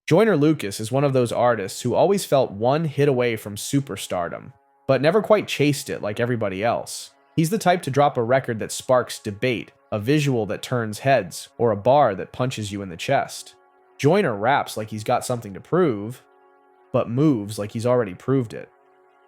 Joyner Lucas is one of those artists who always felt one hit away from superstardom, but never quite chased it like everybody else. He's the type to drop a record that sparks debate, a visual that turns heads, or a bar that punches you in the chest. Joyner raps like he's got something to prove, but moves like he's already proved it.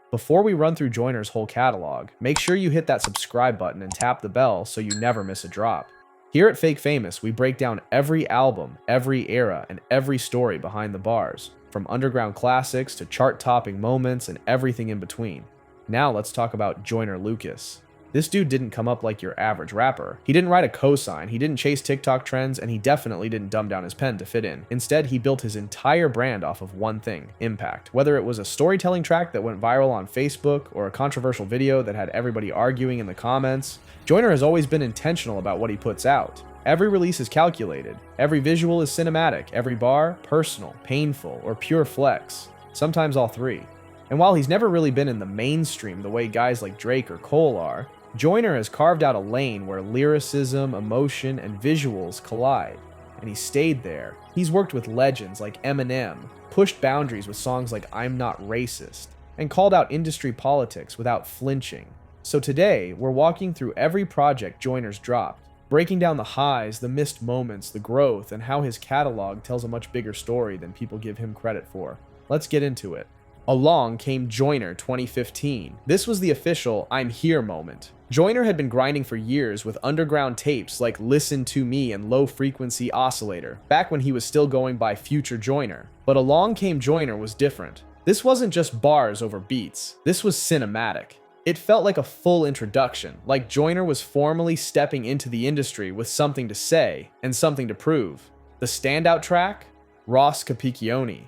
Before we run through Joyner's whole catalog, make sure you hit that subscribe button and tap the bell so you never miss a drop. Here at Fake Famous, we break down every album, every era, and every story behind the bars, from underground classics to chart-topping moments and everything in between. Now let's talk about Joyner Lucas. This dude didn't come up like your average rapper. He didn't write a cosign, he didn't chase TikTok trends, and he definitely didn't dumb down his pen to fit in. Instead, he built his entire brand off of one thing: impact. Whether it was a storytelling track that went viral on Facebook or a controversial video that had everybody arguing in the comments, Joyner has always been intentional about what he puts out. Every release is calculated, every visual is cinematic, every bar, personal, painful, or pure flex. Sometimes all three. And while he's never really been in the mainstream the way guys like Drake or Cole are, Joyner has carved out a lane where lyricism, emotion, and visuals collide, and he stayed there. He's worked with legends like Eminem, pushed boundaries with songs like I'm Not Racist, and called out industry politics without flinching. So today, we're walking through every project Joyner's dropped, breaking down the highs, the missed moments, the growth, and how his catalog tells a much bigger story than people give him credit for. Let's get into it. Along Came Joyner 2015. This was the official I'm Here moment. Joyner had been grinding for years with underground tapes like Listen to Me and Low Frequency Oscillator, back when he was still going by Future Joyner. But Along Came Joyner was different. This wasn't just bars over beats, this was cinematic. It felt like a full introduction, like Joyner was formally stepping into the industry with something to say and something to prove. The standout track? Ross Capicchioni.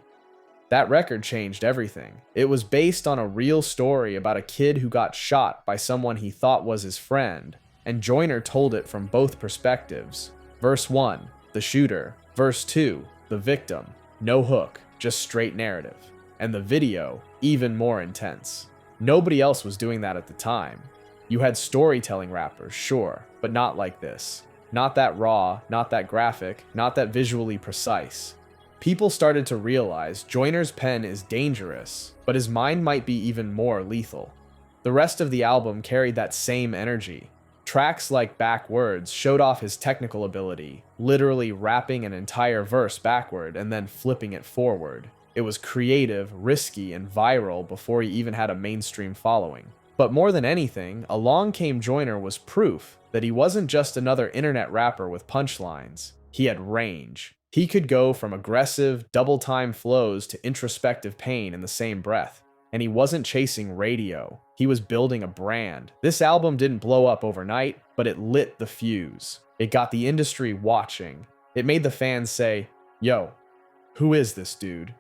That record changed everything. It was based on a real story about a kid who got shot by someone he thought was his friend, and Joyner told it from both perspectives. Verse 1, the shooter. Verse 2, the victim. No hook, just straight narrative. And the video, even more intense. Nobody else was doing that at the time. You had storytelling rappers, sure, but not like this. Not that raw, not that graphic, not that visually precise. People started to realize Joyner's pen is dangerous, but his mind might be even more lethal. The rest of the album carried that same energy. Tracks like Backwards showed off his technical ability, literally rapping an entire verse backward and then flipping it forward. It was creative, risky, and viral before he even had a mainstream following. But more than anything, Along Came Joyner was proof that he wasn't just another internet rapper with punchlines. He had range. He could go from aggressive, double-time flows to introspective pain in the same breath. And he wasn't chasing radio. He was building a brand. This album didn't blow up overnight, but it lit the fuse. It got the industry watching. It made the fans say, "Yo, who is this dude?"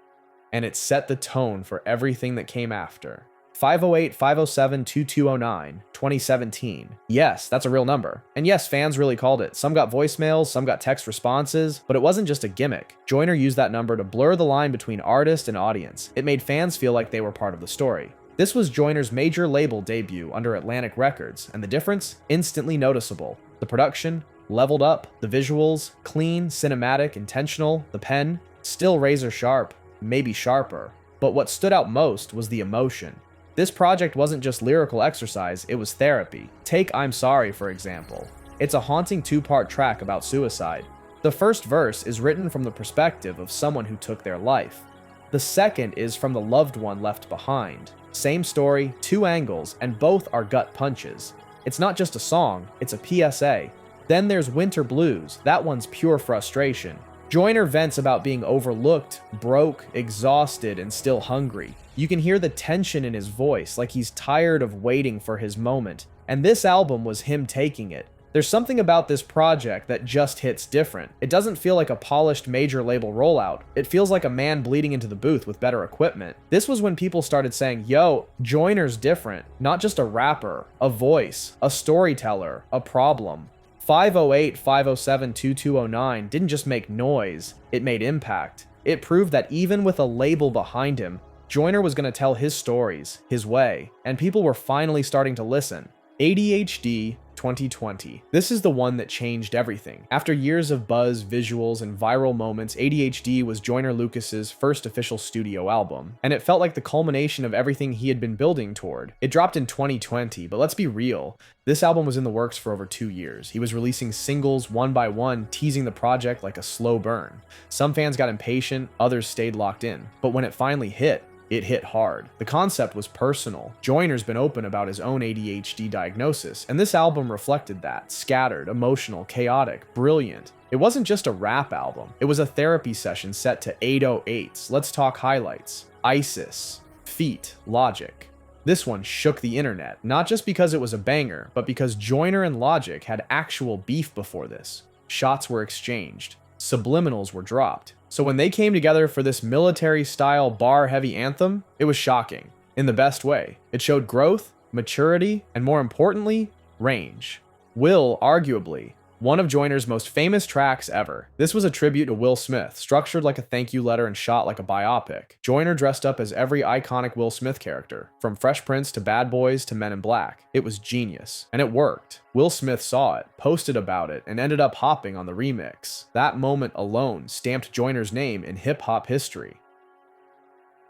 And it set the tone for everything that came after. 508-507-2209, 2017. Yes, that's a real number. And yes, fans really called it. Some got voicemails, some got text responses, but it wasn't just a gimmick. Joyner used that number to blur the line between artist and audience. It made fans feel like they were part of the story. This was Joyner's major label debut under Atlantic Records, and the difference? Instantly noticeable. The production? Leveled up. The visuals? Clean, cinematic, intentional. The pen? Still razor sharp. Maybe sharper. But what stood out most was the emotion. This project wasn't just lyrical exercise, it was therapy. Take I'm Sorry, for example. It's a haunting two-part track about suicide. The first verse is written from the perspective of someone who took their life. The second is from the loved one left behind. Same story, two angles, and both are gut punches. It's not just a song, it's a PSA. Then there's Winter Blues, that one's pure frustration. Joyner vents about being overlooked, broke, exhausted, and still hungry. You can hear the tension in his voice, like he's tired of waiting for his moment. And this album was him taking it. There's something about this project that just hits different. It doesn't feel like a polished major label rollout. It feels like a man bleeding into the booth with better equipment. This was when people started saying, yo, Joyner's different. Not just a rapper, a voice, a storyteller, a problem. 508-507-2209 didn't just make noise, it made impact. It proved that even with a label behind him, Joyner was going to tell his stories, his way, and people were finally starting to listen. ADHD, 2020. This is the one that changed everything. After years of buzz, visuals, and viral moments, ADHD was Joyner Lucas's first official studio album, and it felt like the culmination of everything he had been building toward. It dropped in 2020, but let's be real. This album was in the works for over 2 years. He was releasing singles one by one, teasing the project like a slow burn. Some fans got impatient, others stayed locked in. But when it finally hit, it hit hard. The concept was personal. Joyner's been open about his own ADHD diagnosis, and this album reflected that. Scattered, emotional, chaotic, brilliant. It wasn't just a rap album. It was a therapy session set to 808s. Let's talk highlights. ISIS, Feet, Logic. This one shook the internet, not just because it was a banger, but because Joyner and Logic had actual beef before this. Shots were exchanged. Subliminals were dropped. So when they came together for this military-style bar-heavy anthem, it was shocking. In the best way. It showed growth, maturity, and more importantly, range. Will, arguably, one of Joyner's most famous tracks ever. This was a tribute to Will Smith, structured like a thank you letter and shot like a biopic. Joyner dressed up as every iconic Will Smith character, from Fresh Prince to Bad Boys to Men in Black. It was genius, and it worked. Will Smith saw it, posted about it, and ended up hopping on the remix. That moment alone stamped Joyner's name in hip-hop history.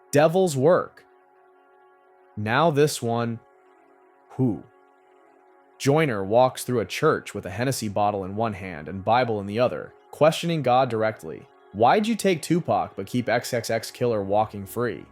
Devil's Work. Now this one, who? Joyner walks through a church with a Hennessy bottle in one hand and Bible in the other, questioning God directly. Why'd you take Tupac but keep XXX Killer walking free?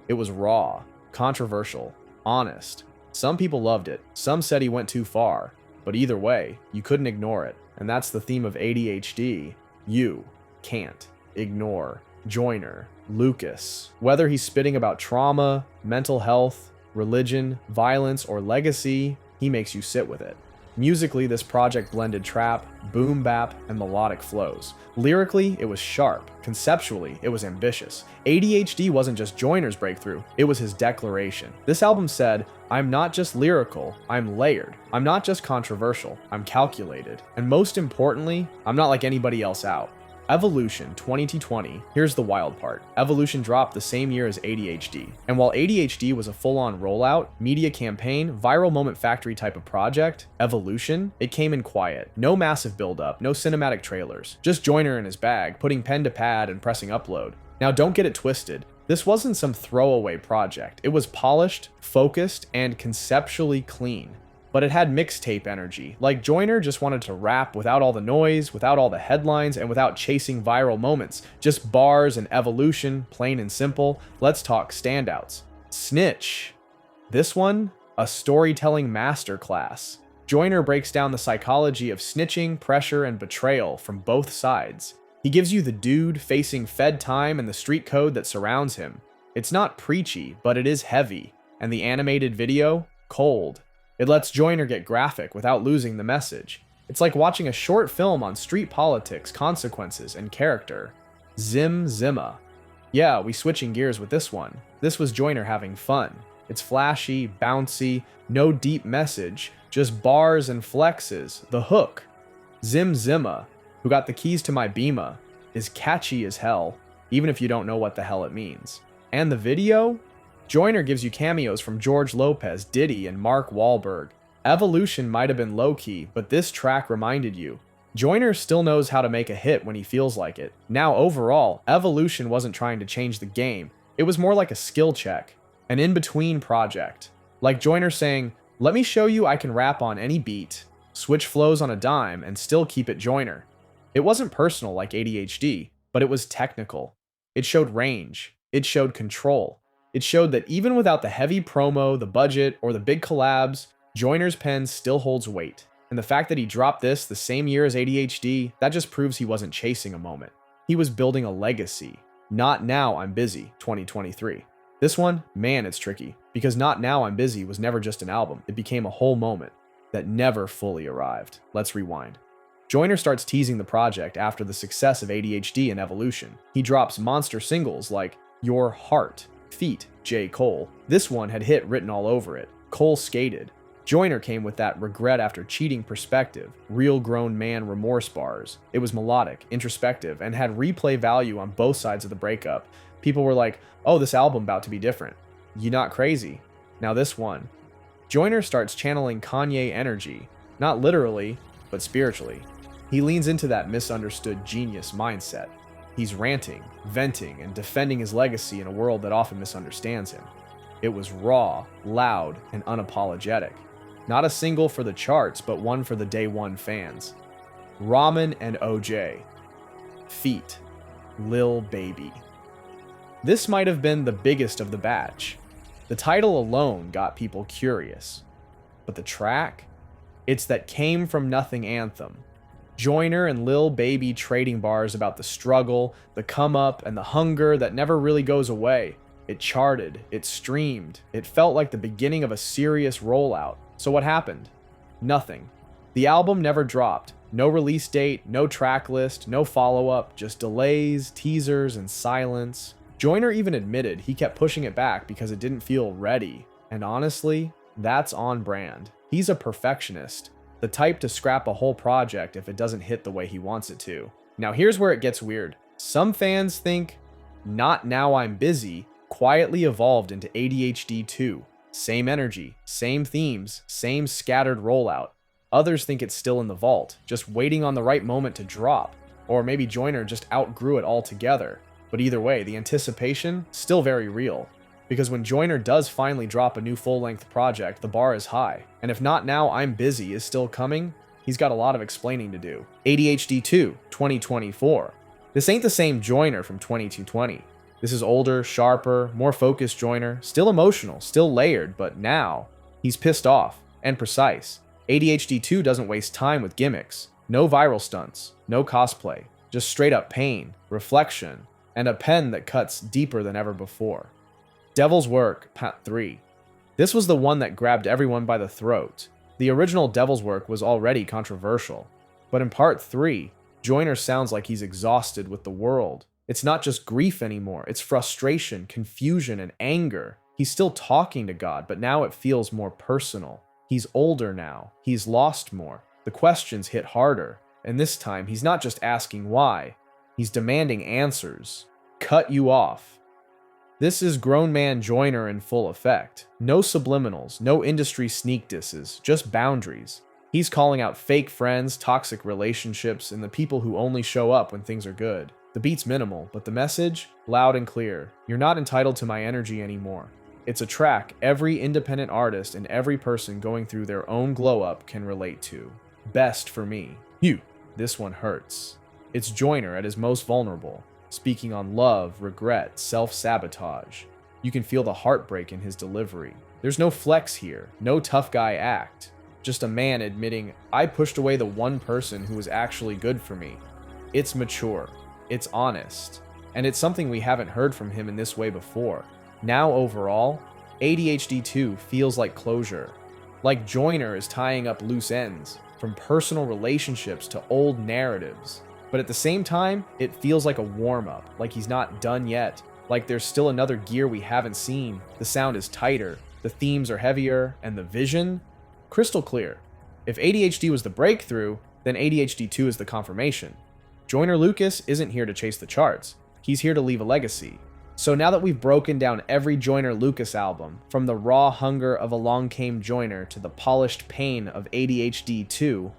It was raw, controversial, honest. Some people loved it, some said he went too far, but either way, you couldn't ignore it. And that's the theme of ADHD. You can't ignore Joyner Lucas. Whether he's spitting about trauma, mental health, religion, violence, or legacy, he makes you sit with it. Musically, this project blended trap, boom bap, and melodic flows. Lyrically, it was sharp. Conceptually, it was ambitious. ADHD wasn't just Joyner's breakthrough, it was his declaration. This album said, I'm not just lyrical, I'm layered. I'm not just controversial, I'm calculated. And most importantly, I'm not like anybody else out. Evolution 2020, here's the wild part. Evolution dropped the same year as ADHD. And while ADHD was a full-on rollout, media campaign, viral moment factory type of project, Evolution, it came in quiet. No massive build-up, no cinematic trailers. Just Joyner in his bag, putting pen to pad and pressing upload. Now don't get it twisted. This wasn't some throwaway project. It was polished, focused, and conceptually clean. But it had mixtape energy. Like Joyner just wanted to rap without all the noise, without all the headlines, and without chasing viral moments. Just bars and evolution, plain and simple. Let's talk standouts. Snitch. This one, a storytelling masterclass. Joyner breaks down the psychology of snitching, pressure, and betrayal from both sides. He gives you the dude facing Fed time and the street code that surrounds him. It's not preachy, but it is heavy. And the animated video, cold. It lets Joyner get graphic without losing the message. It's like watching a short film on street politics, consequences, and character. Zim Zimma. Yeah, we switching gears with this one. This was Joyner having fun. It's flashy, bouncy, no deep message, just bars and flexes. The hook. Zim Zimma, who got the keys to my Beamer, is catchy as hell, even if you don't know what the hell it means. And the video? Joyner gives you cameos from George Lopez, Diddy, and Mark Wahlberg. Evolution might have been low-key, but this track reminded you. Joyner still knows how to make a hit when he feels like it. Now overall, Evolution wasn't trying to change the game. It was more like a skill check, an in-between project. Like Joyner saying, let me show you I can rap on any beat, switch flows on a dime, and still keep it Joyner. It wasn't personal like ADHD, but it was technical. It showed range. It showed control. It showed that even without the heavy promo, the budget, or the big collabs, Joyner's pen still holds weight. And the fact that he dropped this the same year as ADHD, that just proves he wasn't chasing a moment. He was building a legacy. Not Now I'm Busy, 2023. This one, man, it's tricky, because Not Now I'm Busy was never just an album. It became a whole moment that never fully arrived. Let's rewind. Joyner starts teasing the project after the success of ADHD and Evolution. He drops monster singles like Your Heart, Feet, J. Cole. This one had hit written all over it. Cole skated. Joyner came with that regret after cheating perspective, real grown man remorse bars. It was melodic, introspective, and had replay value on both sides of the breakup. People were like, oh, this album about to be different. You not crazy? Now this one. Joyner starts channeling Kanye energy. Not literally, but spiritually. He leans into that misunderstood genius mindset. He's ranting, venting, and defending his legacy in a world that often misunderstands him. It was raw, loud, and unapologetic. Not a single for the charts, but one for the day one fans. Ramen and OJ. Feat. Lil Baby. This might have been the biggest of the batch. The title alone got people curious. But the track? It's that Came From Nothing anthem. Joyner and Lil Baby trading bars about the struggle, the come up, and the hunger that never really goes away. It charted, it streamed, it felt like the beginning of a serious rollout. So what happened? Nothing. The album never dropped. No release date, no track list, no follow-up, just delays, teasers, and silence. Joyner even admitted he kept pushing it back because it didn't feel ready. And honestly, that's on brand. He's a perfectionist. The type to scrap a whole project if it doesn't hit the way he wants it to. Now here's where it gets weird. Some fans think Not Now I'm Busy quietly evolved into ADHD 2. Same energy, same themes, same scattered rollout. Others think it's still in the vault, just waiting on the right moment to drop. Or maybe Joyner just outgrew it altogether. But either way, the anticipation, still very real. Because when Joyner does finally drop a new full-length project, the bar is high. And if Not Now I'm Busy is still coming, he's got a lot of explaining to do. ADHD 2, 2024. This ain't the same Joyner from 2220. This is older, sharper, more focused Joyner, still emotional, still layered, but now he's pissed off and precise. ADHD 2 doesn't waste time with gimmicks. No viral stunts, no cosplay, just straight up pain, reflection, and a pen that cuts deeper than ever before. Devil's Work, Part 3. This was the one that grabbed everyone by the throat. The original Devil's Work was already controversial. But in Part 3, Joyner sounds like he's exhausted with the world. It's not just grief anymore, it's frustration, confusion, and anger. He's still talking to God, but now it feels more personal. He's older now. He's lost more. The questions hit harder. And this time, he's not just asking why. He's demanding answers. Cut you off. This is grown man Joyner in full effect. No subliminals, no industry sneak disses, just boundaries. He's calling out fake friends, toxic relationships, and the people who only show up when things are good. The beat's minimal, but the message? Loud and clear. You're not entitled to my energy anymore. It's a track every independent artist and every person going through their own glow-up can relate to. Best for me. You. This one hurts. It's Joyner at his most vulnerable, speaking on love, regret, self-sabotage. You can feel the heartbreak in his delivery. There's no flex here, no tough guy act. Just a man admitting, I pushed away the one person who was actually good for me. It's mature. It's honest. And it's something we haven't heard from him in this way before. Now overall, ADHD 2 feels like closure. Like Joyner is tying up loose ends, from personal relationships to old narratives. But at the same time, it feels like a warm-up, like he's not done yet, like there's still another gear we haven't seen. The sound is tighter, the themes are heavier, and the vision? Crystal clear. If ADHD was the breakthrough, then ADHD 2 is the confirmation. Joyner Lucas isn't here to chase the charts. He's here to leave a legacy. So now that we've broken down every Joyner Lucas album, from the raw hunger of Along Came Joyner to the polished pain of ADHD 2,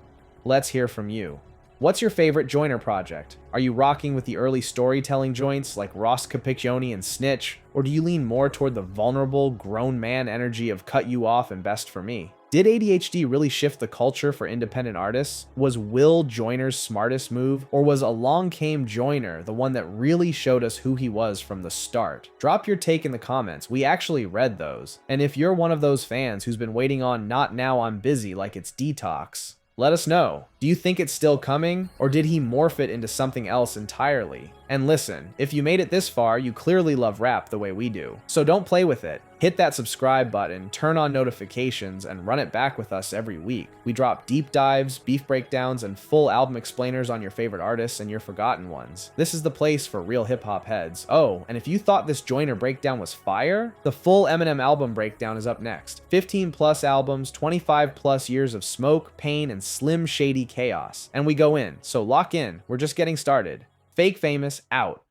let's hear from you. What's your favorite Joyner project? Are you rocking with the early storytelling joints like Ross Capicchioni and Snitch, or do you lean more toward the vulnerable, grown man energy of Cut You Off and Best for Me? Did ADHD really shift the culture for independent artists? Was Will Joyner's smartest move, or was Along Came Joyner the one that really showed us who he was from the start? Drop your take in the comments. We actually read those. And if you're one of those fans who's been waiting on Not Now I'm Busy like it's Detox, let us know. Do you think it's still coming, or did he morph it into something else entirely? And listen, if you made it this far, you clearly love rap the way we do. So don't play with it. Hit that subscribe button, turn on notifications, and run it back with us every week. We drop deep dives, beef breakdowns, and full album explainers on your favorite artists and your forgotten ones. This is the place for real hip-hop heads. Oh, and if you thought this Joyner breakdown was fire, the full Eminem album breakdown is up next. 15 plus albums, 25 plus years of smoke, pain, and slim shady chaos. And we go in, so lock in. We're just getting started. Fake Famous out.